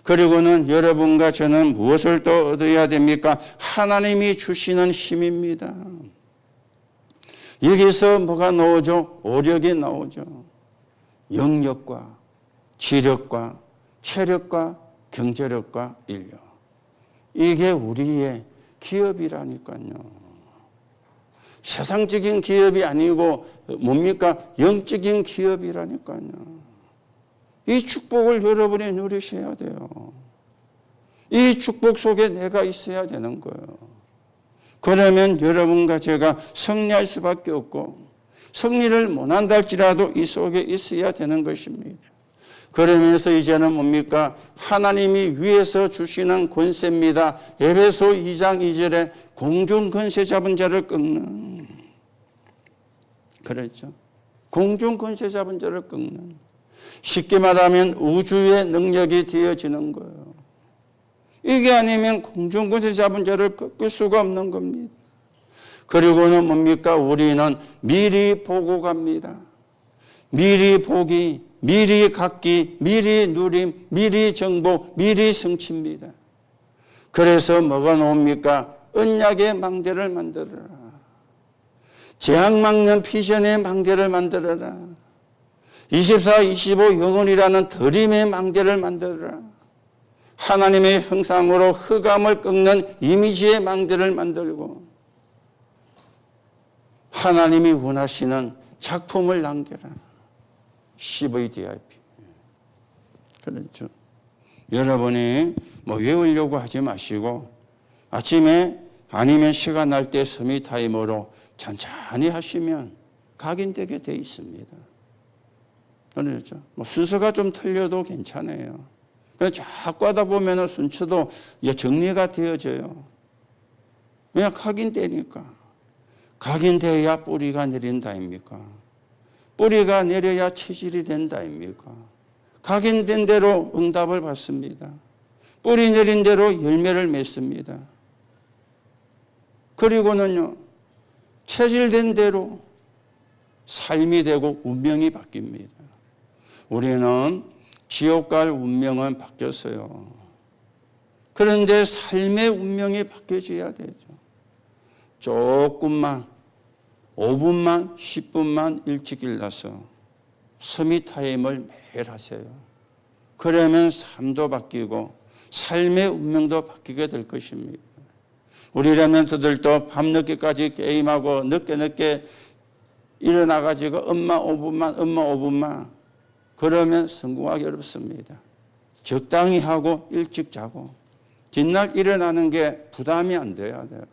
A: 그리고는 여러분과 저는 무엇을 또 얻어야 됩니까? 하나님이 주시는 힘입니다. 여기서 뭐가 나오죠? 오력이 나오죠. 영력과 지력과 체력과 경제력과 인력. 이게 우리의 기업이라니까요. 세상적인 기업이 아니고 뭡니까? 영적인 기업이라니까요. 이 축복을 여러분이 누리셔야 돼요. 이 축복 속에 내가 있어야 되는 거예요. 그러면 여러분과 제가 승리할 수밖에 없고 승리를 못한다 할지라도 이 속에 있어야 되는 것입니다. 그러면서 이제는 뭡니까? 하나님이 위에서 주시는 권세입니다. 에베소 2장 2절에 공중 권세 잡은 자를 꺾는, 그랬죠. 공중 권세 잡은 자를 꺾는, 쉽게 말하면 우주의 능력이 되어지는 거예요. 이게 아니면 공중 권세 잡은 자를 꺾을 수가 없는 겁니다. 그리고는 뭡니까? 우리는 미리 보고 갑니다. 미리 보기, 미리 갖기, 미리 누림, 미리 정보, 미리 성취입니다. 그래서 뭐가 나옵니까? 언약의 망대를 만들어라. 재앙 막는 비전의 망대를 만들어라. 24, 25 영혼이라는 드림의 망대를 만들어라. 하나님의 형상으로 흑암을 꺾는 이미지의 망대를 만들고 하나님이 원하시는 작품을 남겨라. CVDIP. 그렇죠. 여러분이 뭐 외우려고 하지 마시고 아침에 아니면 시간 날 때 서밋 타임으로 천천히 하시면 각인되게 돼 있습니다. 그렇죠. 뭐 순서가 좀 틀려도 괜찮아요. 그냥 자꾸 하다 보면 순서도 정리가 되어져요. 그냥 각인되니까. 각인되어야 뿌리가 내린다 아닙니까? 뿌리가 내려야 체질이 된다 아닙니까? 각인된 대로 응답을 받습니다. 뿌리 내린 대로 열매를 맺습니다. 그리고는요, 체질된 대로 삶이 되고 운명이 바뀝니다. 우리는 지옥 갈 운명은 바뀌었어요. 그런데 삶의 운명이 바뀌어져야 되죠. 조금만 5분만 10분만 일찍 일어나서 서밋 타임을 매일 하세요. 그러면 삶도 바뀌고 삶의 운명도 바뀌게 될 것입니다. 우리 랩런트들도 밤늦게까지 게임하고 늦게 일어나가지고 엄마 5분만 그러면 성공하기 어렵습니다. 적당히 하고 일찍 자고 뒷날 일어나는 게 부담이 안 돼야 돼요.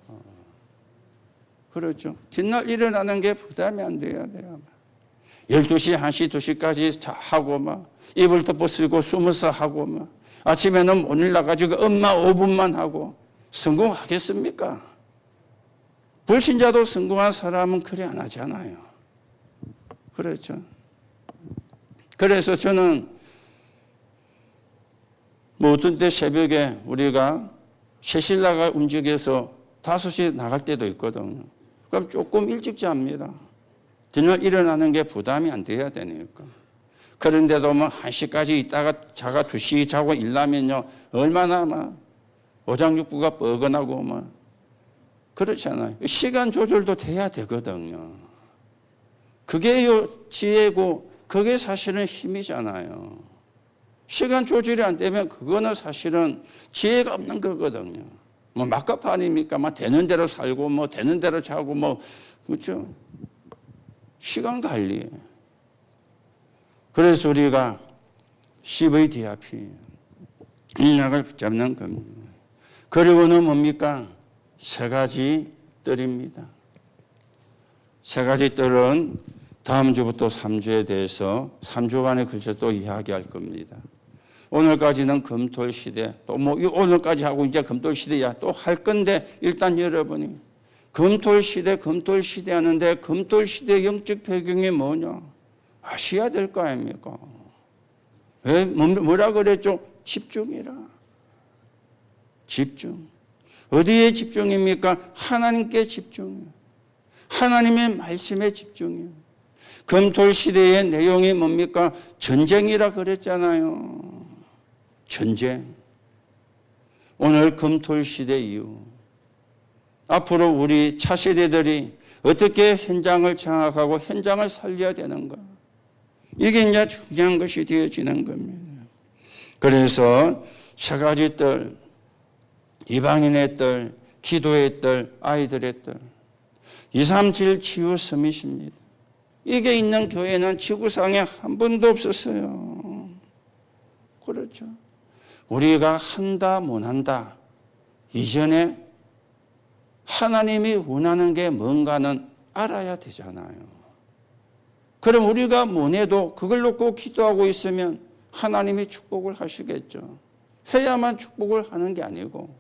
A: 그렇죠. 뒷날 일어나는 게 부담이 안 돼야 돼요. 12시, 1시, 2시까지 하고 이불 덮어 쓰고 숨어서 하고 아침에는 못 일어나가지고 엄마 5분만 하고 성공하겠습니까? 불신자도 성공한 사람은 그래 안 하잖아요. 그렇죠. 그래서 저는 어떤 때 새벽에 우리가 새신라가 움직여서 5시에 나갈 때도 있거든요. 그럼 조금 일찍 잡니다. 저녁 일어나는 게 부담이 안 돼야 되니까. 그런데도 1시까지 있다가 자가 2시 자고 일나면요. 얼마나 오장육부가 뻐근하고 그렇잖아요. 시간 조절도 돼야 되거든요. 그게 지혜고 그게 사실은 힘이잖아요. 시간 조절이 안 되면 그거는 사실은 지혜가 없는 거거든요. 막가파 아닙니까? 되는 대로 살고 되는 대로 자고 그렇죠? 시간 관리. 그래서 우리가 CVDIP 인력을 붙잡는 겁니다. 그리고는 뭡니까? 3가지 뜰입니다. 3가지 뜰은 다음 주부터 3주에 대해서 3주간에 걸쳐 또 이야기할 겁니다. 오늘까지는 금토일 시대, 또 오늘까지 하고 이제 금토일 시대야 또 할 건데 일단 여러분이 금토일 시대 하는데 금토일 시대 영적 배경이 뭐냐? 아셔야 될 거 아닙니까? 왜? 뭐라 그랬죠? 집중이라. 집중. 어디에 집중입니까? 하나님께 집중이에요. 하나님의 말씀에 집중이에요. 금토일 시대의 내용이 뭡니까? 전쟁이라 그랬잖아요. 전쟁. 오늘 금토일 시대 이후 앞으로 우리 차세대들이 어떻게 현장을 장악하고 현장을 살려야 되는가. 이게 이제 중요한 것이 되어지는 겁니다. 그래서 세 가지 뜰, 이방인의 뜰, 기도의 뜰, 아이들의 뜰, 2, 3, 7 치유 서밋입니다. 이게 있는 교회는 지구상에 한 번도 없었어요. 그렇죠. 우리가 한다 못한다 이전에 하나님이 원하는 게 뭔가는 알아야 되잖아요. 그럼 우리가 못해도 그걸 놓고 기도하고 있으면 하나님이 축복을 하시겠죠. 해야만 축복을 하는 게 아니고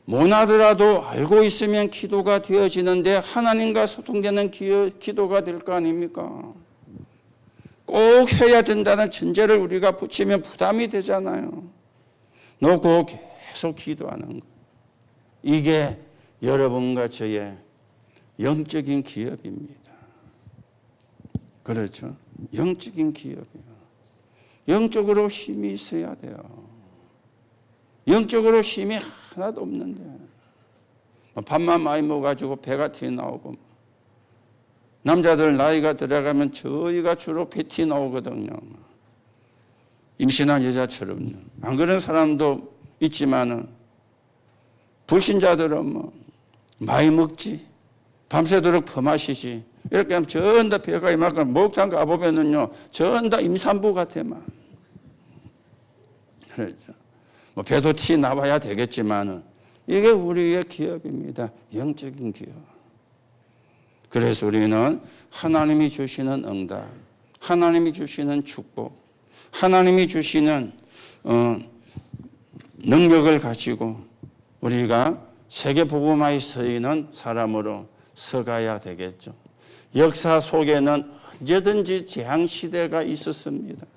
A: 못하더라도 알고 있으면 기도가 되어지는데 하나님과 소통되는 기도가 될 거 아닙니까? 꼭 해야 된다는 전제를 우리가 붙이면 부담이 되잖아요. 놓고 계속 기도하는 거. 이게 여러분과 저의 영적인 기업입니다. 그렇죠? 영적인 기업이에요. 영적으로 힘이 있어야 돼요. 영적으로 힘이 하나도 없는데 밥만 많이 먹어가지고 배가 튀어나오고 남자들 나이가 들어가면 저희가 주로 배 튀어나오거든요. 임신한 여자처럼요. 안 그런 사람도 있지만은 불신자들은 뭐 많이 먹지 밤새도록 퍼마시지 이렇게 하면 전 다 배가 이만큼 목욕탕 가보면은요 전 다 임산부 같아만. 그렇죠. 뭐 배도 티 나와야 되겠지만은 이게 우리의 기업입니다. 영적인 기업. 그래서 우리는 하나님이 주시는 응답, 하나님이 주시는 축복, 하나님이 주시는 능력을 가지고 우리가 세계복음화에 서있는 사람으로 서가야 되겠죠. 역사 속에는 언제든지 재앙시대가 있었습니다.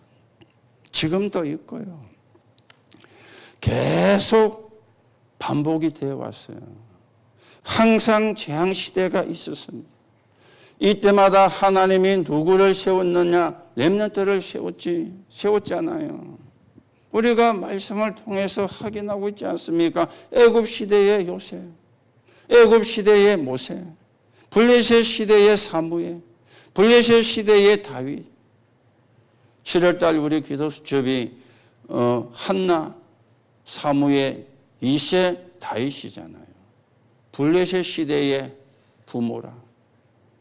A: 지금도 있고요. 계속 반복이 되어 왔어요. 항상 재앙시대가 있었습니다. 이때마다 하나님이 누구를 세웠느냐? 렘넌트를 세웠잖아요. 우리가 말씀을 통해서 확인하고 있지 않습니까? 애굽 시대의 요셉, 애굽 시대의 모세, 블레셋 시대의 사무엘, 블레셋 시대의 다윗. 7월달 우리 기도 수첩이 한나, 사무엘, 이세, 다윗이잖아요. 블레셋 시대의 부모라.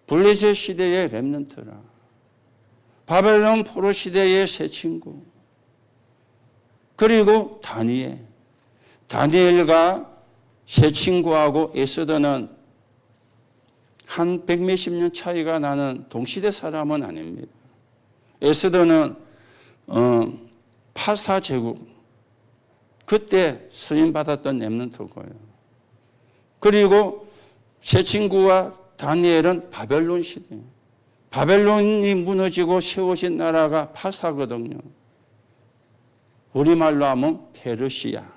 A: 블레셋 시대의 렘넌트라. 바벨론 포로 시대의 새 친구. 그리고 다니엘과 새 친구하고 에스더는 한 100몇십 년 차이가 나는 동시대 사람은 아닙니다. 에스더는 파사 제국 그때 수임 받았던 렘넌트고요. 그리고 새 친구와 다니엘은 바벨론 시대. 바벨론이 무너지고 세워진 나라가 파사거든요. 우리말로 하면 페르시아.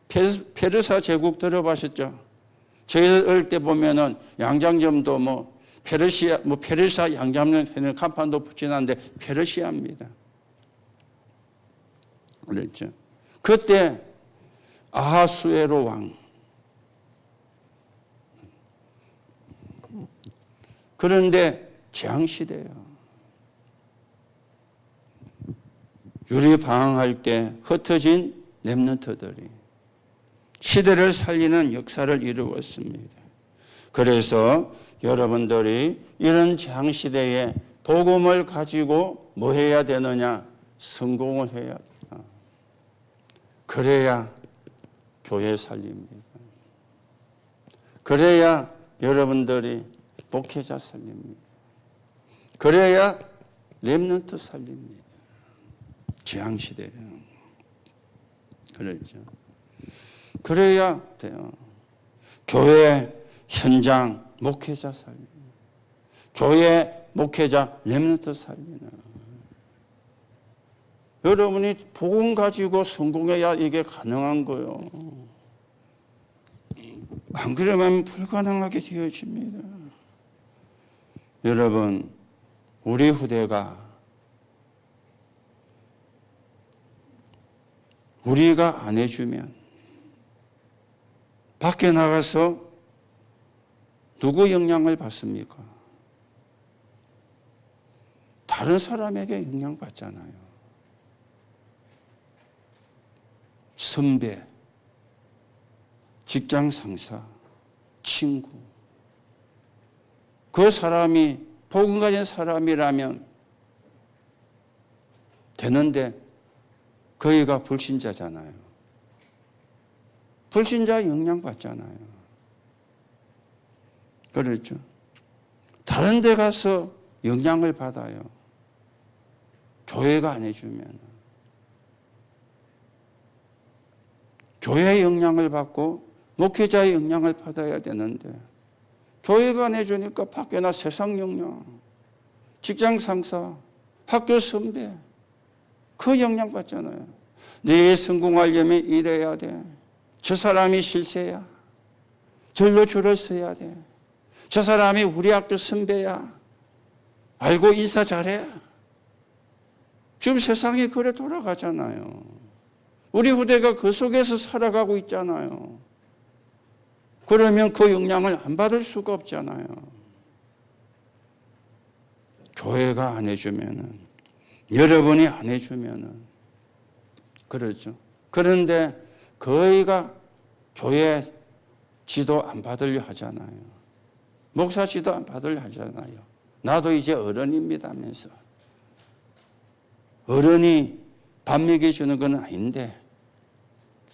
A: 페르사 제국 들어보셨죠? 저희 어릴 때 보면은 양장점도 페르시아 양장점 간판도 붙여놨는데 페르시아입니다. 그랬죠. 그때 아하수에로 왕. 그런데 재앙시대예요. 유리 방황할 때 흩어진 렘넌트들이 시대를 살리는 역사를 이루었습니다. 그래서 여러분들이 이런 재앙시대에 복음을 가지고 뭐 해야 되느냐? 성공을 해야 된다. 그래야 교회 살립니다. 그래야 여러분들이 목회자 살립니다. 그래야 렘넌트 살립니다. 재앙시대예요. 그렇죠. 그래야 돼요. 교회 현장 목회자 살리는, 교회 목회자 렘넌트 살리는. 여러분이 복음 가지고 성공해야 이게 가능한 거예요. 안 그러면 불가능하게 되어집니다. 여러분, 우리 후대가 우리가 안 해주면 밖에 나가서 누구 영향을 받습니까? 다른 사람에게 영향받잖아요. 선배, 직장 상사, 친구. 그 사람이 복음 가진 사람이라면 되는데 그이가 불신자잖아요. 불신자 영향받잖아요. 그렇죠. 다른 데 가서 영향을 받아요. 교회가 안 해주면. 교회의 영향을 받고 목회자의 영향을 받아야 되는데 교회가 안 해주니까 밖에나 세상 영향, 직장 상사, 학교 선배 그 영향 받잖아요. 네 성공하려면 이래야 돼. 저 사람이 실세야. 절로 줄을 서야 돼. 저 사람이 우리 학교 선배야. 알고 인사 잘해. 지금 세상이 그래 돌아가잖아요. 우리 후대가 그 속에서 살아가고 있잖아요. 그러면 그 영향을 안 받을 수가 없잖아요. 교회가 안 해주면은, 여러분이 안 해주면은, 그렇죠. 그런데 거의가 교회 지도 안 받으려 하잖아요. 목사 지도 안 받으려 하잖아요. 나도 이제 어른입니다 하면서. 어른이 밥 먹여주는 건 아닌데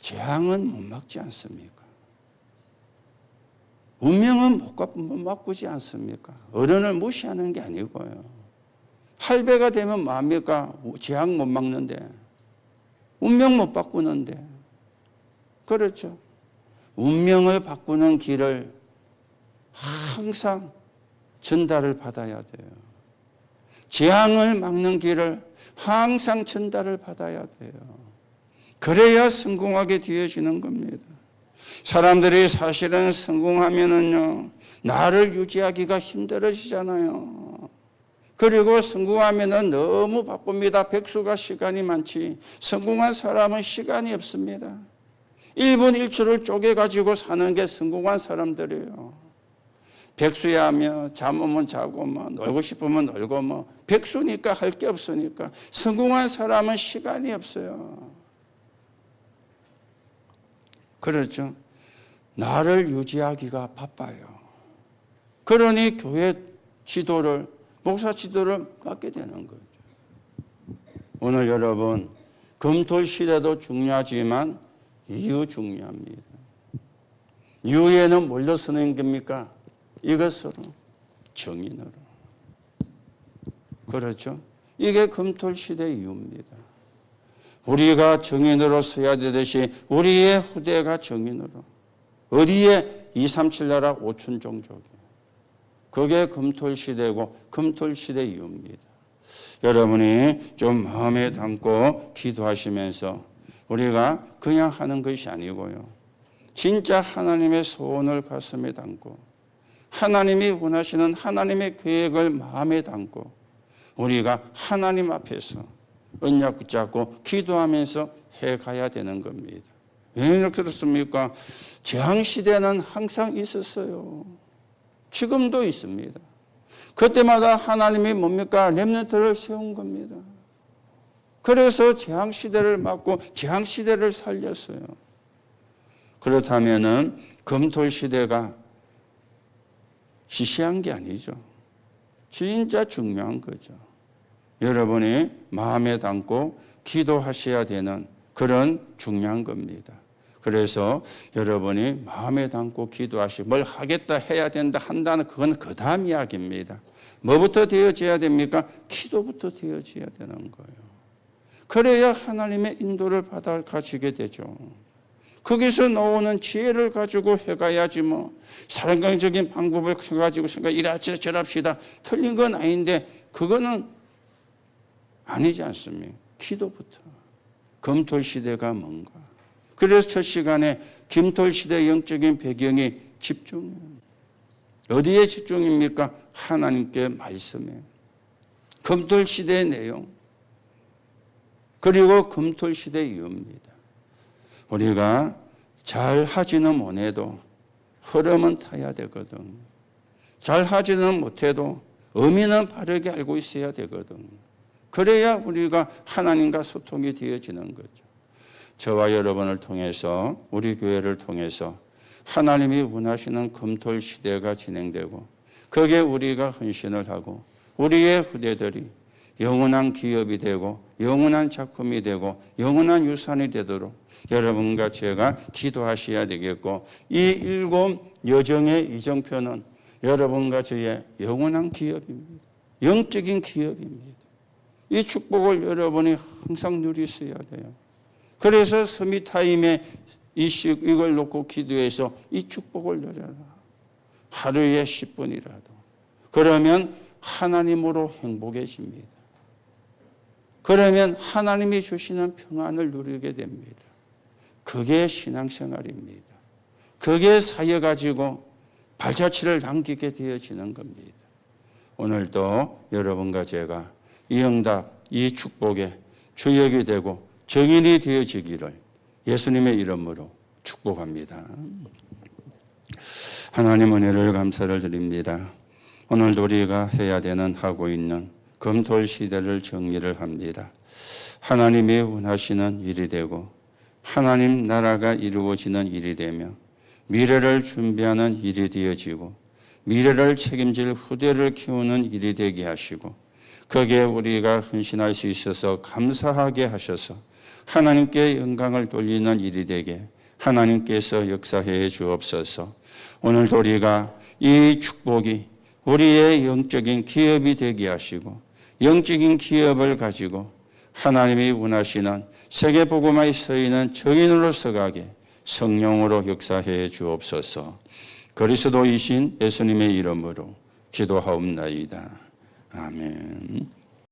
A: 재앙은 못 막지 않습니까? 운명은 못 바꾸지 않습니까? 어른을 무시하는 게 아니고요. 할배가 되면 뭐합니까? 재앙 못 막는데. 운명 못 바꾸는데. 그렇죠. 운명을 바꾸는 길을 항상 전달을 받아야 돼요. 재앙을 막는 길을 항상 전달을 받아야 돼요. 그래야 성공하게 되어지는 겁니다. 사람들이 사실은 성공하면은요, 나를 유지하기가 힘들어지잖아요. 그리고 성공하면은 너무 바쁩니다. 백수가 시간이 많지. 성공한 사람은 시간이 없습니다. 1분 1초를 쪼개가지고 사는 게 성공한 사람들이에요. 백수야 하며 잠 오면 자고 뭐 놀고 싶으면 놀고 뭐 백수니까 할 게 없으니까 성공한 사람은 시간이 없어요. 그렇죠. 나를 유지하기가 바빠요. 그러니 교회 지도를, 목사 지도를 맡게 되는 거죠. 오늘 여러분, 금토일 시대도 중요하지만 이유 중요합니다. 이유에는 뭘로 쓰는 겁니까? 이것으로, 정인으로. 그렇죠? 이게 금토일 시대의 이유입니다. 우리가 정인으로 서야 되듯이 우리의 후대가 정인으로. 어디에 237 나라 5천 종족이에요. 그게 금토일 시대고 금토일 시대의 이유입니다. 여러분이 좀 마음에 담고 기도하시면서 우리가 그냥 하는 것이 아니고요. 진짜 하나님의 소원을 가슴에 담고 하나님이 원하시는 하나님의 계획을 마음에 담고 우리가 하나님 앞에서 언약 붙잡고 기도하면서 해가야 되는 겁니다. 왜 그렇습니까? 재앙시대는 항상 있었어요. 지금도 있습니다. 그때마다 하나님이 뭡니까? 렘넌트를 세운 겁니다. 그래서 재앙시대를 막고 재앙시대를 살렸어요. 그렇다면은 금토일시대가 시시한 게 아니죠. 진짜 중요한 거죠. 여러분이 마음에 담고 기도하셔야 되는 그런 중요한 겁니다. 그래서 여러분이 마음에 담고 기도하시고 뭘 하겠다 해야 된다 한다는 그건 그 다음 이야기입니다. 뭐부터 되어져야 됩니까? 기도부터 되어져야 되는 거예요. 그래야 하나님의 인도를 받아 가지게 되죠. 거기서 나오는 지혜를 가지고 해가야지 뭐 사랑적인 방법을 해가지고 이라저라 저랍시다. 틀린 건 아닌데 그거는 아니지 않습니까? 기도부터. 금토일시대가 뭔가. 그래서 첫 시간에 금토일시대의 영적인 배경이 집중해요. 어디에 집중입니까? 하나님께 말씀에. 금토일시대의 내용. 그리고 금토일시대의 이유입니다. 우리가 잘 하지는 못해도 흐름은 타야 되거든. 잘 하지는 못해도 의미는 바르게 알고 있어야 되거든. 그래야 우리가 하나님과 소통이 되어지는 거죠. 저와 여러분을 통해서, 우리 교회를 통해서 하나님이 원하시는 검토할 시대가 진행되고, 거기에 우리가 헌신을 하고 우리의 후대들이 영원한 기업이 되고 영원한 작품이 되고 영원한 유산이 되도록 여러분과 제가 기도하셔야 되겠고, 이 7 여정의 이정표는 여러분과 저의 영원한 기업입니다. 영적인 기업입니다. 이 축복을 여러분이 항상 누리셔야 돼요. 그래서 서밋타임에 이걸 놓고 기도해서 이 축복을 누려라. 하루에 10분이라도. 그러면 하나님으로 행복해집니다. 그러면 하나님이 주시는 평안을 누리게 됩니다. 그게 신앙생활입니다. 그게 쌓여가지고 발자취를 남기게 되어지는 겁니다. 오늘도 여러분과 제가 이 응답, 이 축복의 주역이 되고 정인이 되어지기를 예수님의 이름으로 축복합니다. 하나님 은혜를 감사를 드립니다. 오늘도 우리가 해야 되는, 하고 있는 검토할 시대를 정리를 합니다. 하나님이 원하시는 일이 되고 하나님 나라가 이루어지는 일이 되며 미래를 준비하는 일이 되어지고 미래를 책임질 후대를 키우는 일이 되게 하시고, 거기에 우리가 헌신할 수 있어서 감사하게 하셔서 하나님께 영광을 돌리는 일이 되게 하나님께서 역사해 주옵소서. 오늘도 우리가 이 축복이 우리의 영적인 기업이 되게 하시고, 영적인 기업을 가지고 하나님이 원하시는 세계복음화에 서 있는 정인으로 서가게 성령으로 역사해 주옵소서. 그리스도이신 예수님의 이름으로 기도하옵나이다. 아멘.